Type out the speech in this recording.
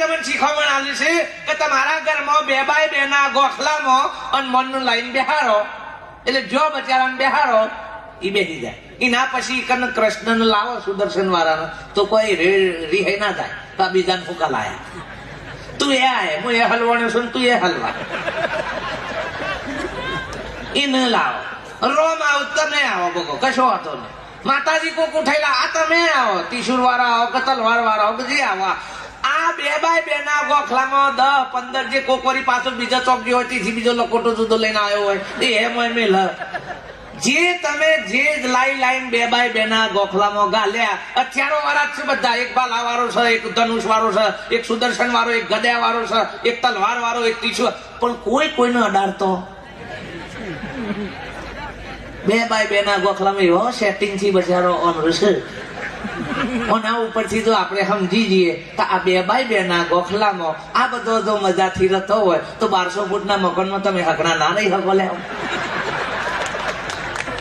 તમને શીખવણ આવી છે કે તમારા ઘરમાં 2 બાય 2 ના ગોખલામાં અને મનનું લાઈન બેહારો એટલે જો બચારાને બેહારો ઈ બેસી જાય. એના પછી કૃષ્ણ ને લાવો સુદર્શન વાળાનો તો કોઈ રિહાઈ ના થાય. તો બીજાને ફૂકા લાયા તું એ આય હું એ હલવાણો છું તું એ હલવા એ ન લાવો. રોમ આવો તમે આવો બગો કશો હતો ને માતાજી કોક ઉઠેલા આ તમે આવો ત્રિશુર વાળા આવો કે તલવાર વાળા આવો જે આવો. આ 2 બાય 2 ના ગોખલામાં 10-15 જે કોકરી પાછો બીજા ચોક ગયો હોય તેથી બીજો લકોટો જુદો લઈને આવ્યો હોય એમ મેલ જે તમે જે લાઈન 2 બાય 2 ના ગોખલામાં ગાલ્યા હથિયારો વાળા છે બધા. એક ભાલા વાળો છે, એક ધનુષ વાળો છે, એક સુદર્શન વાળો, એક ગદા વાળો છે, એક તલવાર વાળો, એક ત્રિશુળ. પણ કોઈ કોઈને અડાડતો 2 બાય 2 ના ગોખલામાં એવો સેટિંગ થી બચારો ઓનર છે. ઓના ઉપરથી જો આપણે સમજી જઈએ તો આ 2 બાય 2 ના ગોખલામાં આ બધો જો મજાથી રહેતો હોય તો 1200 ફૂટના મકાનમાં તમે હકડા ના રહી શકો લે.